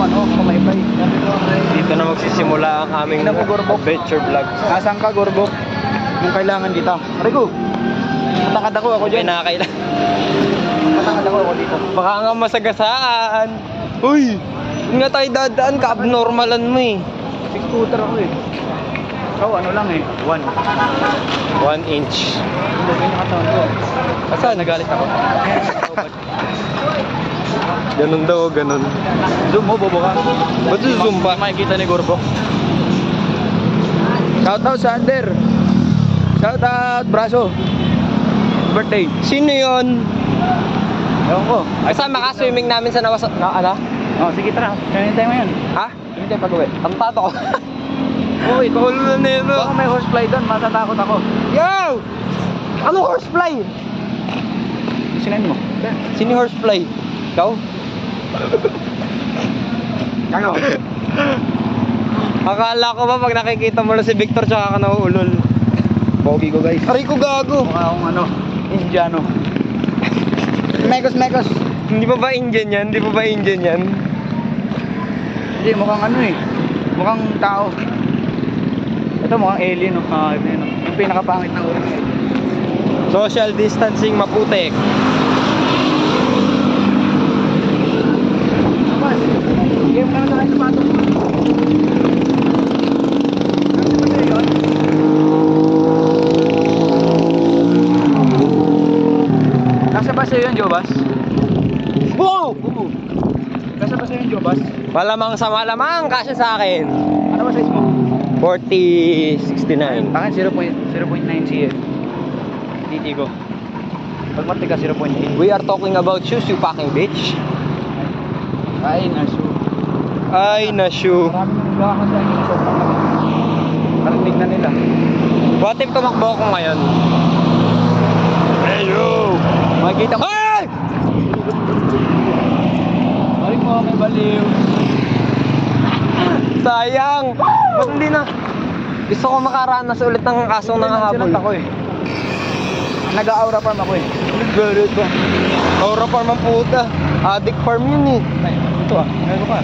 ano, kumaybay. Dito na magsisimula ang aming adventure vlog. Nasaan ka, Gorbok? Kung kailangan dito. Arigo! Matangkad ako dyan. Pinakailan. Matangkad ako dito. Baka nga masagasaan. Uy! Hindi nga tayo dadaan, ka-abnormalan mo eh. 6 footer ako eh. So, ano lang eh, 1 inch. Hindi, nakatawan ko. Basta nagalit ako. Ganun daw, ganun. Zoom mo, bobo ka. Ba't zoom pa? Makikita ni Gorbok. Shoutout Sander. Shoutout Braso. Birthday. Sino yun? Ewan ko. Kasama ka swimming namin sa nawas... ano? Oh, sige tara. Kaya tayo ngayon. Ha? Kaya tayo pag-uwi. Tampato ko. Uy, Tulog na nito. baka may horsefly doon. Matatakot ako. Yo! Ano horsefly? Sinayin mo. Sino horsefly? Ikaw? Ano? Akala ko ba pag nakikita mo lang si Victor tsaka ka nauulol? Pogi ko guys. Aray ko gago! Mukha akong ano, Indiano. Mekos. Hindi pa ba Indian yan? Hindi pa ba Indian yan? Hindi, mukhang ano eh. Mukhang tao. Ito mukhang alien, no? Yung pinakapangit na ulo ng alien. Social distancing maputek. Mas, game ka na sa aking sapatos. Ano ba yun? Nasa ba sa'yo yun, Jobas? Wow! Nasa ba sa'yo yun, Jobas? Malamang sa malamang kasya sa akin. Ano ba size mo? 4069. Akin 0.9 CF. Titigo. Pag matika 0.8. We are talking about shoes, you fucking bitch. Ay, nasu. Ay na shoe. Marami nang gawa kasi ang sobrang laki. Narinig na nila. What if tumakbo ako ngayon? Hello! Makikita mo. Ay! Ay mo, may baliw. Sayang! Ba't hindi na? Gusto ko makaranas ulit ng kasong nangahabol. Ako eh. Nag-aura farm ako eh. Nag-galit ba? Aura farm ang puta. Addict farm yun eh. Ay, ito ah. Ngayon ka.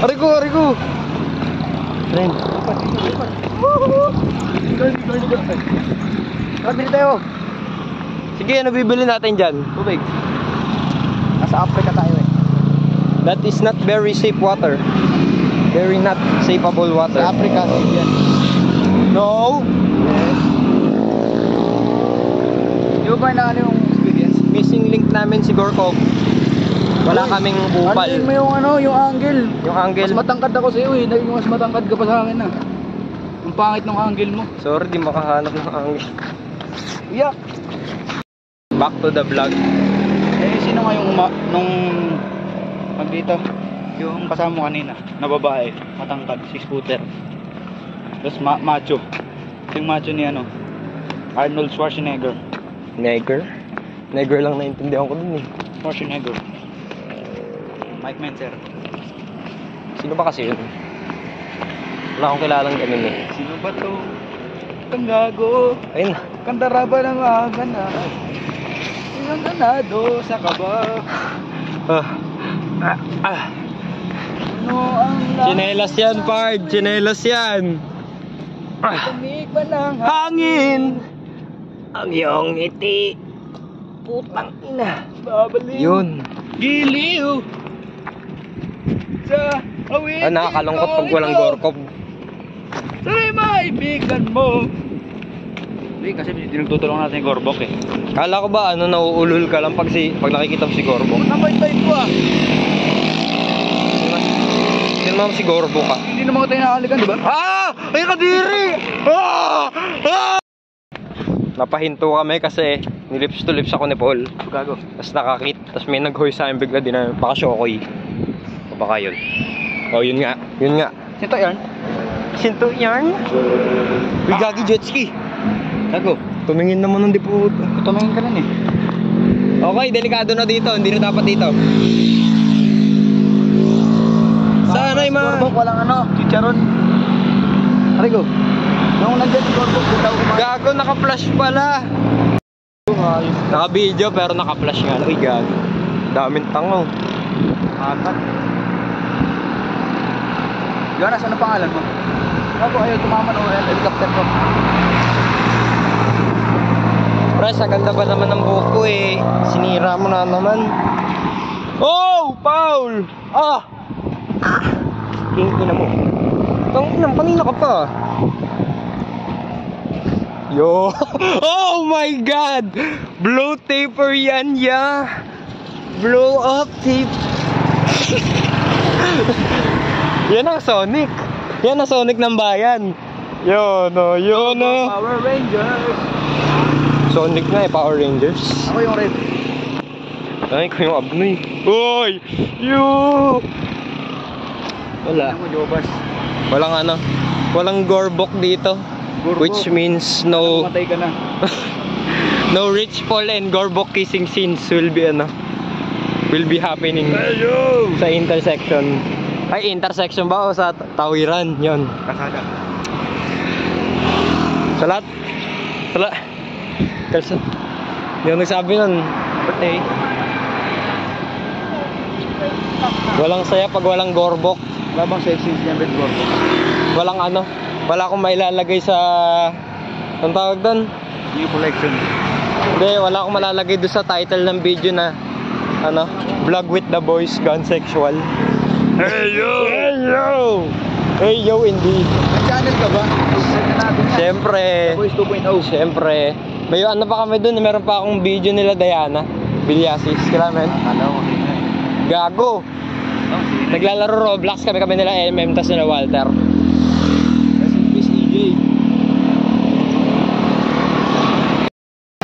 Ari ko. Friend. Bili tayo. Sige, ano bibili natin dyan? Tubig. Nasa Africa tayo eh. That is not very safe water. Very not safeable water. Sa Africa, safe yan. No! Yes. Di ba na ano yung experience? Missing link namin si Gorkov. Wala kaming upal. Ano mo yung ano, yung angle. Yung angle. Mas matangkad ako sa iyo eh. Naging mas matangkad ka pa sa akin ah. Ang pangit ng angle mo. Sorry, di makahanap ng angle. Yeah. Back to the vlog. Eh, sino nga yung nung dito? Yung kasama mo kanina, na babae, matangkad, 6 footer. Tapos macho. Yung macho ni ano, Arnold Schwarzenegger. Neger lang naintindihan ko dun eh. Schwarzenegger. Mike Menzer. Sino ba kasi yun? Wala akong kilalang ganun eh. Sino ba to? Kang gago. Ayun na. Kandaraba ng agana. Ilang ganado sa kaba. Ano ang Chinelas yan, Pard. Chinelas yan. lamig ba ng Hangin. Ang iyong ngiti. Putang ina. babaliw? Yun. Giliw sa awit. Nakakalungkot pag walang Gorkov. Saray maibigan mo. Hindi kasi tinutulungan natin yung Gorbok eh. Kala ko ba ano, nauulol ka lang pag nakikita mo si Gorbok? Napay-tay ko ah. Sino naman si Gorbok ka? Hindi naman tayo nakalikan, di ba? Ah! Ay kadiri! Ah! Ah! Napahinto kami kasi nilips to lips ako ni Paul. Gago. Tapos nakakit. Tapos may nag-hoy sa akin bigla din na baka Shokoy. O baka yun. O yun nga. Yun nga. Sito yan? Sinto yarn? Uy, gagi jet ski. Gago. Tumingin naman ng dipo. Tumingin ka rin eh. Okay, delikado na dito. Hindi na dapat dito. Sana'y Gorbok, walang ano, chicharon. Arigo. Nung nandyan si Gorbok, butaw kumain. Gago, naka-flash pala. Naka-video pero naka-flash nga. Uy, gago. Daming tangaw. Apat. Jonas, ano pangalan mo? Ako, ayaw tumama ng helicopter ko. Pres, ang ganda ba naman ng buhok ko eh. Sinira mo na naman. Oh! Paul! Ah! Ina mo. Tanginang, kanina ka pa. Yo! Oh my God! Blow taper yan, ya! Blow up tape. Yan ang Sonic. Yan ang Sonic ng bayan. Yun o, yun o. Power Rangers! Sonic na eh, Power Rangers. Ako yung red. Ay, ko yung abnoy. Uy! Yo! Wala. Ano mo, Jobas? Walang ano. Walang gorbok dito. Gorbok. Which means no Matay ka na. no Rich Paul and Gorbok kissing scenes will be happening sa intersection. Ay, intersection ba o sa tawiran? Yon. Kasada. Sa lahat. Sa lahat. Kalsa. Yung nagsabi nun, birthday. Walang saya pag walang gorbok. Wala bang sexy niya red gorbok? Walang ano. Wala akong mailalagay sa... Anong tawag doon? New collection. Hindi, wala akong malalagay doon sa title ng video na ano, Vlog with the Boys Gone Sexual. Hey yo! Hey yo! Hey yo indeed. May channel ka ba? Subscribe na natin yan. Siyempre. The Boys 2.0. Siyempre. May ano pa kami doon, meron pa akong video nila Diana Vilyasis, kila men. Akala ko sino eh. Gago. Naglalaro Roblox kami nila MM tas nila Walter. Rest in peace, EJ.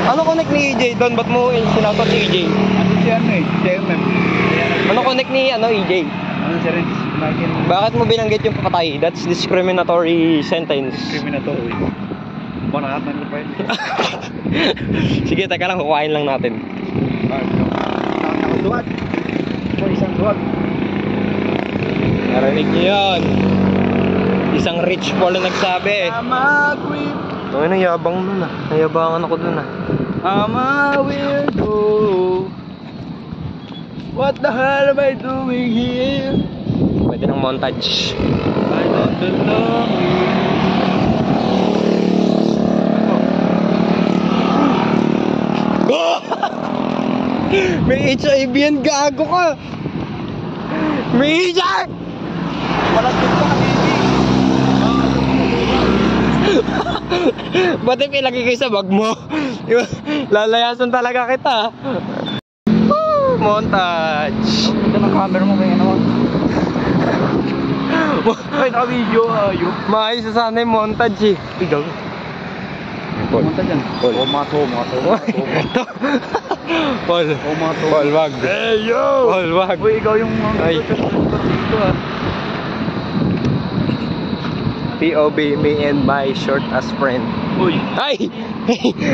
Ano connect ni EJ doon? Ba't mo sinautot si EJ? Ano si ano eh? JMM. Ano connect ni EJ? Ano si Renz? Michael. Bakit mo binanggit yung papatay? That's discriminatory sentence. Discriminatory. Baka nakatan ko pa yun. Sige, teka lang, kukain lang natin. Duwag. Isang duwag. Narinig niyo yun. Isang rich Paul na nagsabi. Mag-whip. Ay, nayabang nun ah. Nayabangan ako dun ah. I'm a weirdo. What the hell am I doing here? Pwede ng montage. I don't belong here. May HIV yan, gago ka! May HIV! Malagyan pa kami. Ba't ilagay kayo sa bag mo? Lalayasan talaga kita. Woo! Montage! Ito ng camera mo kaya naman. Ay, naka-video ayun. Maayos na sana yung montage eh. Ikaw. Pumunta dyan. Paul. Mato. Paul. Mato. Paul, wag. Hey, yo! Paul, wag. Uy, ikaw yung Ay. dito ah. POB, me and my short as friend. Uy. Ay!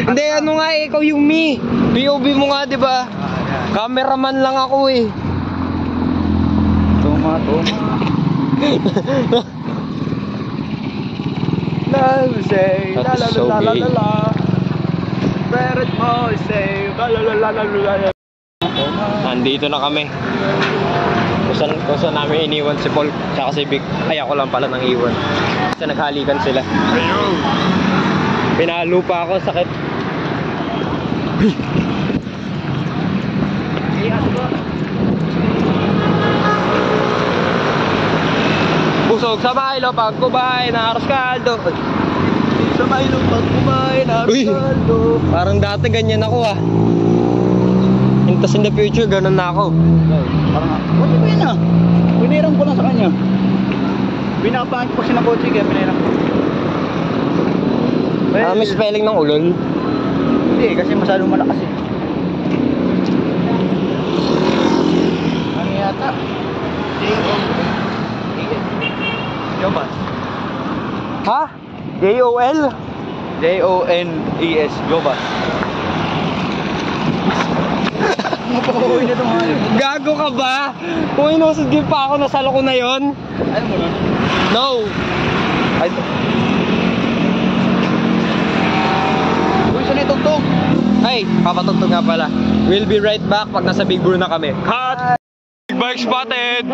Hindi, ano nga eh, ikaw yung me. POB mo nga, di ba? Cameraman lang ako eh. Toma. Love say, la That's la so la la gay. la la. Parrot mo say, la la la la la la. Nandito na kami. Kung saan namin iniwan si Paul tsaka si Vic. Ay, ako lang pala nang iwan. Kasi naghalikan sila. Ayun. Pinalo pa ako, sakit. Busog sa Milo pag kumain na aros kaldo. Sa Milo pag kumain na Uy. kaldo. Parang dati ganyan ako ah. Tapos in the future, ganun na ako. Parang, what ba yun ah? Piniram ko lang sa kanya. Binapangit ko siya ng kotse kaya piniram ko. May spelling ng ulol. Hindi, kasi masyadong malakas eh. Ano yata? Jobas. Ha? J-O-L? Jones. Jobas. Mapakuwi na itong mga. Gago ka ba? Kung inusod game pa ako, nasalo ko na yon. Ano mo na? No! Ay, Uy, saan itugtog? ay, papatugtog nga pala. We'll be right back pag nasa Big Brew na kami. Cut! bird spotted!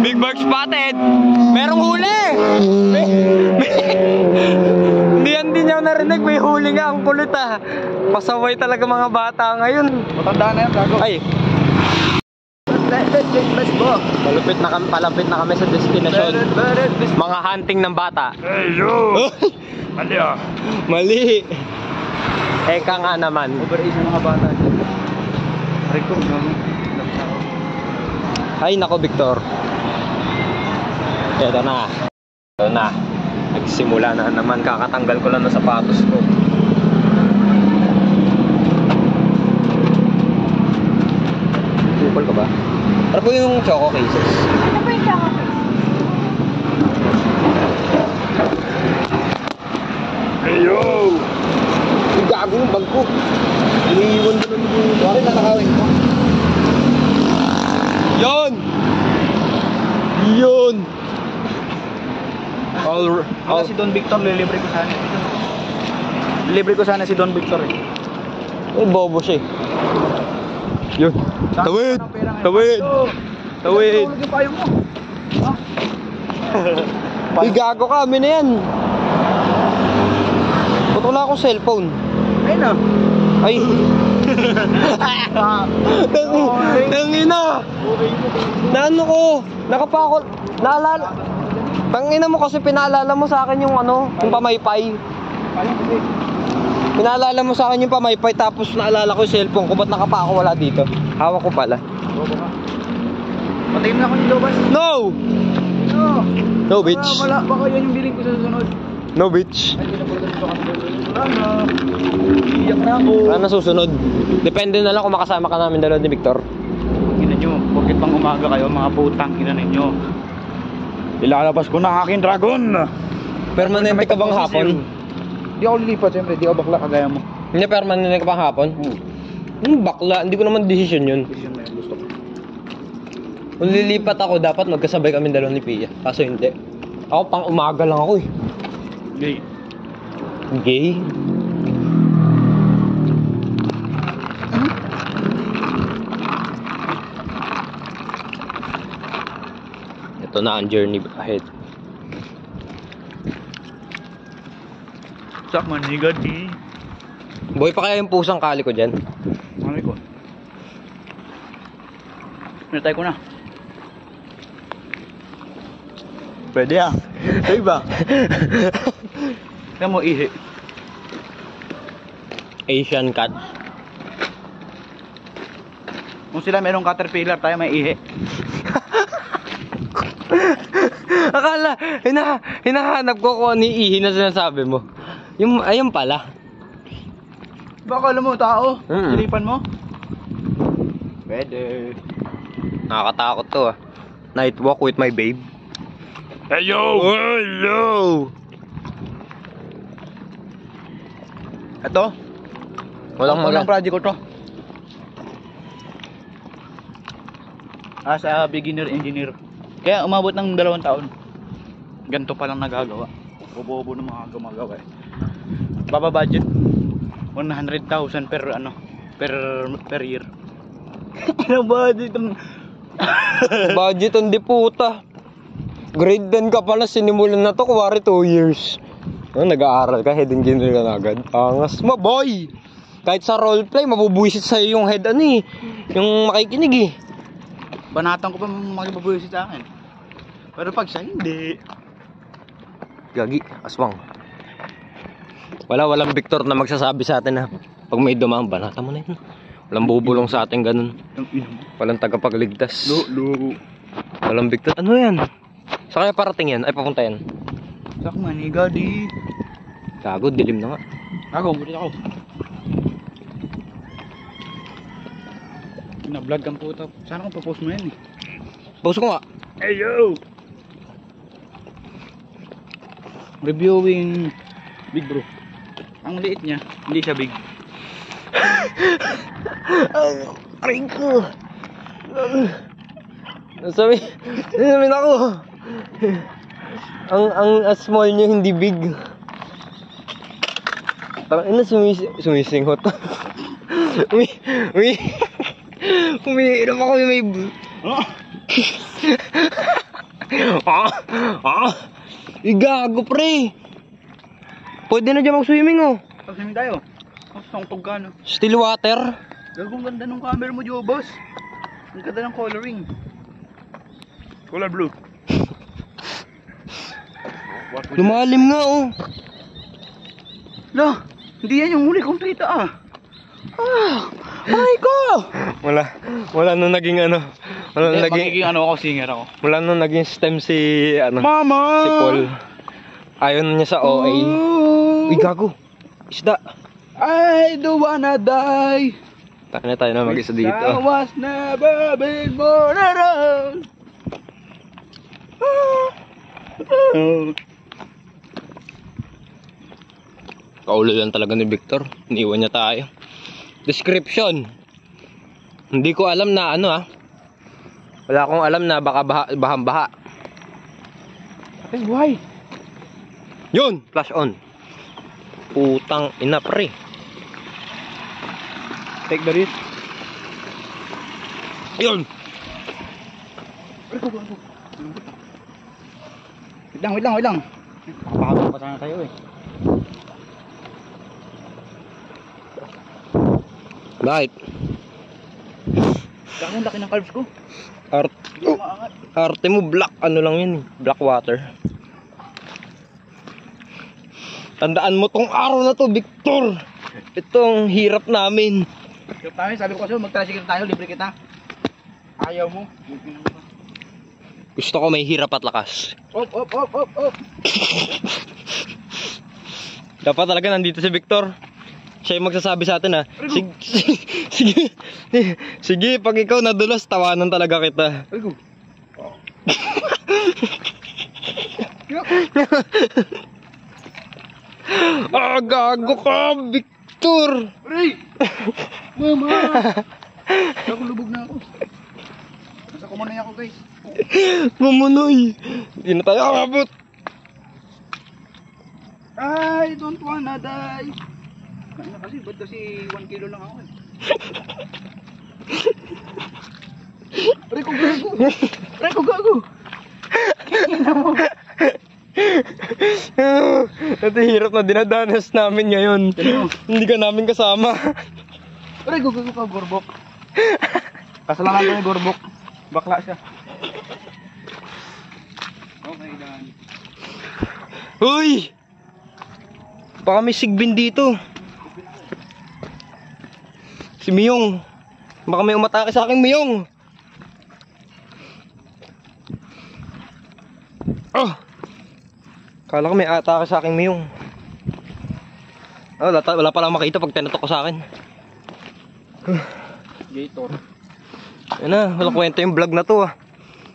Big bird spotted! Merong huli! Hindi niya narinig, may huli nga, ang kulit ah. Pasaway talaga mga bata ngayon. Matanda na yan, gago. Ay, Let's go. palapit na kami sa destination. Mga hunting ng bata. Hey, yo! Mali ah. Mali. Eka nga naman. Overage ng mga bata. Record mo. Ay nako Victor. Ito na. Ito na. Nagsimula na naman. Kakatanggal ko lang ng sapatos ko. Supal ka ba? Ano po yung choco cases? Ano ba yung choco case? Hey, yo! Yung gago yung bag ko. Iniiwan ko lang yung... Bakit nakakawin mo? Yun! Yun! Wala si Don Victor, lilibre ko sana. Libre ko sana si Don Victor eh. Ay, bobo siya eh. Yun. Tawid! Ang pera ngayon. Tawid! Tawid! Tulog yung payo mo. Ha? Ay, gago ka. Amin na yan. Ba't wala akong cellphone? Ayun na. Ay! Tangina! Naano ko? Nakapakot. Naalala. Tangina mo kasi pinaalala mo sa akin yung ano, yung pamaypay. Pinaalala mo sa akin yung pamaypay tapos naalala ko yung cellphone ko. Ba't nakapako wala dito? Hawak ko pala. Bobo ka. Patayin na ako ng lobas. No! No! No, bitch. Wala, baka yan yung biling ko sa susunod. No, bitch. Ay, hindi na pala dito kami. Wala na. Iyak na ako. Ano susunod? Depende na lang kung makasama ka namin dalawa ni Victor. Ina nyo, bakit pang umaga kayo mga putang ina ninyo? Ilalabas ko na aking dragon. Permanente ka bang hapon? Di ako lilipat, siyempre. Di ako bakla kagaya mo. Hindi, permanente ka bang hapon? Bakla, hindi ko naman decision yun. Decision na yun, gusto ko. Kung lilipat ako, dapat magkasabay kami dalawa ni Pia. Kaso hindi. Ako pang umaga lang ako eh. Gay. Gay? Ito na ang journey ahead. Sak maniga di. Boy pa kaya yung pusang kali ko dyan? Mami ko. Minatay ko na. Pwede ah. Hey ba? Kaya mo ihi. Asian cat. Kung sila merong caterpillar, tayo may ihi. Akala, hinahanap ko kung ano yung ihi na sinasabi mo. Yung, ayun pala. Baka alam mo, tao? Mm. Silipan mo? Pwede. Nakakatakot to ah. Night walk with my babe. Hello! Hello! Ito? Walang project ko to. As a beginner engineer. Kaya umabot ng 2 taon. Ganito pa lang nagagawa. Bobo ng mga gumagawa eh. Baba budget. 100,000 per ano, per year. Ano budget? Budget ang di puta. Grade 10 ka pala, sinimulan na to, kuwari 2 years. Nag-aaral ka, head engineer ka na agad. Angas mo, boy! Kahit sa roleplay, mabubuisit sa'yo yung head ano eh. Yung makikinig eh. Banatan ko pa magbabuisit sa akin. Pero pag siya, hindi. Gagi, aswang. Walang Victor na magsasabi sa atin na pag may dumang, banata mo na yun. Walang bubulong sa atin ganun. Walang tagapagligtas. Lo. Walang Victor. Ano yan? Sa kaya parating yan? Ay, papunta yan. Sak maniga di. Gago, dilim na nga. Ako, buti ako. Na-vlog kang puta. Sana kung papost mo yan eh. Post ko nga. Hey yo! Reviewing Big Bro. Ang liit niya, hindi siya big. Aray ko. Sabi ako. Ang small niya hindi big. Parang sumisinghot. Umiinom ako may... Igago pre. Pwede na dyan mag-swimming oh. Pag-swimming tayo. Sangtog ka no. Still water. Gagong ganda ng camera mo, Jobos. Ang ganda ng coloring. Color blue. Lumalim nga oh. La, hindi yan yung huli kong trita ah. Ay ko! Wala nung naging ano. Wala nung naging magiging ano ako, singer ako. Wala nung naging stem si ano. Mama! Si Paul. Ayon niya sa OA. Uy gago. Isda. I don't wanna die. Taka na tayo na mag-isa dito. I was never been born around. Kaulo lang talaga ni Victor. Iniwan niya tayo. Description. Hindi ko alam na ano ah. Wala akong alam na baka bahang-baha. Ay, why? Yun! Flash on. Putang ina pre. Take the risk. Yun! Wait lang. Pakapagod pa sana tayo eh. Bakit? Ang laki ng calves ko. Arte mo black ano lang yun eh. Black water. Tandaan mo tong araw na to, Victor. Itong hirap namin. Sabi ko kasi mag-tricycle tayo, libre kita. Ayaw mo. Gusto ko may hirap at lakas. Op. Dapat talaga nandito si Victor. Siya yung magsasabi sa atin ha. Sige, pag ikaw nadulas, tawanan talaga kita. Ay ko. Gago ka, Victor. Ray! Mama! Ako lubog na ako. Nasa kumanay ako guys. Mamunoy. Hindi na tayo akabot. I don't wanna die. Ano kasi, ba't kasi 1 kilo lang ako eh. Ray ko gago. Ito hirap na dinadanas namin ngayon. Hindi ka namin kasama. Ray ko gago ka, Gorbok. Kasalanan ko ni Gorbok. Bakla siya. Okay, dan. Uy! Baka may sigbin dito. Si Miyong. Baka may umatake sa akin, Miyong. Kala ko may atake sa akin, Miyong. Wala palang makita pag tinatok ko sa akin. Gator. Yan na, wala kwenta yung vlog na to ah.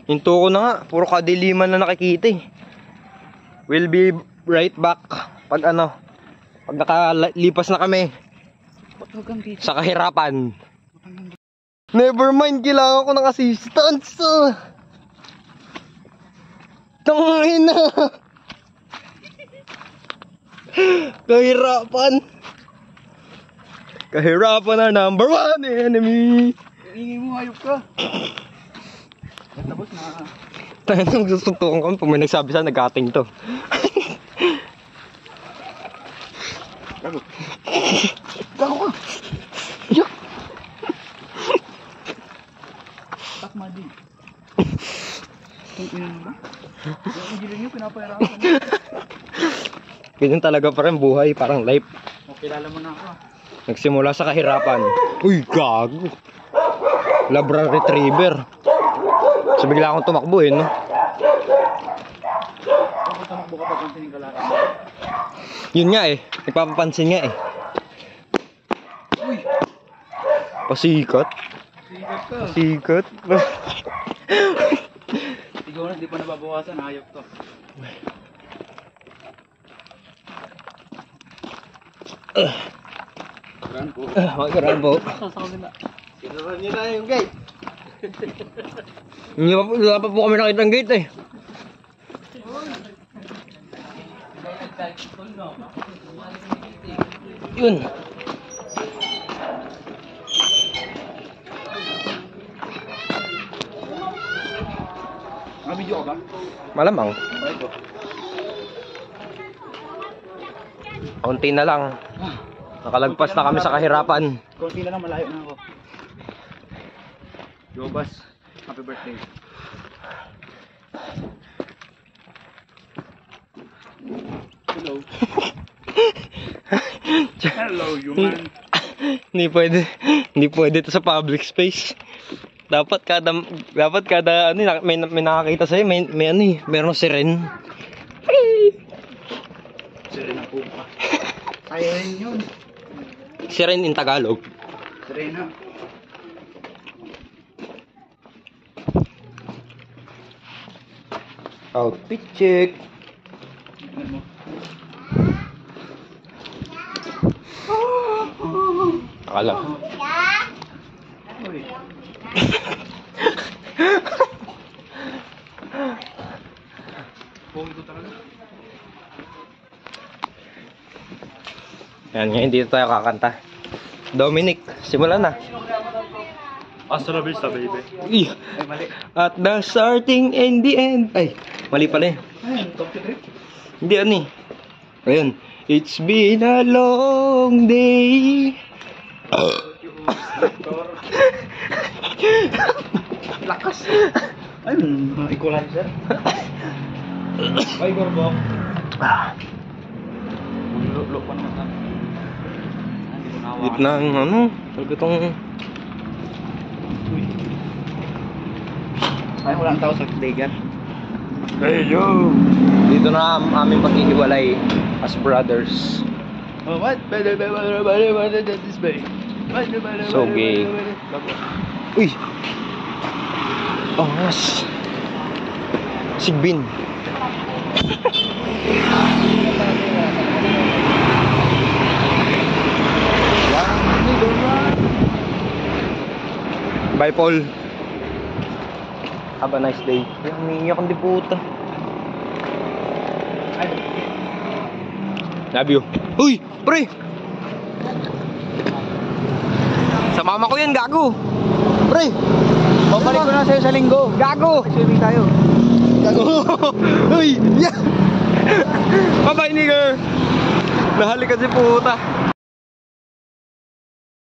Hinto ko na nga, puro kadiliman na nakikita eh. We'll be right back pag nakalipas na kami sa kahirapan. Never mind, kailangan ko ng assistance. Tangina. Kahirapan na number 1 enemy. Ingay mo, hayop ka. Tapos na. Tayo nang susuntukan kami pag may nagsabi sa nag-cutting to. Gago ka. Yak. Tak madi. Tung ina mo ba? Yung engineer nyo, pinapahirapan. Ganyan talaga pa rin buhay, parang life. O, kilala mo na ako. Nagsimula sa kahirapan. Uy, gago. Labrador Retriever. So bigla akong tumakbo no? Bakit tumakbo ka pa pansinin ka lang? Yun nga nagpapapansin nga Uy! Pasikat. Sikat ka. Pasikat. Ikaw na, di pa nababawasan, hayop to. Rambo. Rambo. Sa kanila. Sinuran niyo na yung gate. Wala pa po kami nakita ng gate Yun. Nakabidyo ka ba? Malamang. Bakit ko? Kaunti na lang. Nakalagpas na kami sa kahirapan. Konti na lang, malayo na ako. Yobas, happy birthday. Hello. Hello, human. Hindi pwede ito sa public space. Dapat kada ano may nakakita sa may ano mayroong siren. Sirena po pa. Siren yun. Siren in Tagalog. Sirena. Outfit check. Akala. Uy. Pogi ko talaga. Yan, ngayon dito tayo kakanta. Dominic, simulan na. Hasta la vista, baby. Ih, Ay, mali. at the starting and the end. Ay, mali pala eh. Ayun, top trip. Hindi ano eh. Ayun. It's been a long day. Lakas. Ayun, equalizer. Ay, Gorbok. Look pa naman natin. Gitna ng ano, talaga tong... Ay, walang tao sa Degan. Hey yo! Dito na ang aming paghihiwalay as brothers. Oh, what? This way. So gay. Uy! Angas! Sigbin. Bye, Paul. Have a nice day. Ay, humingi akong di puta. Love you. Uy! Pre! Sa mama ko yan, gago! Pre! Babalik ko na sa'yo sa linggo. Gago! Swimming tayo. Gago! Uy! Yeah! Bye-bye, nigger! Nahalik ka si puta.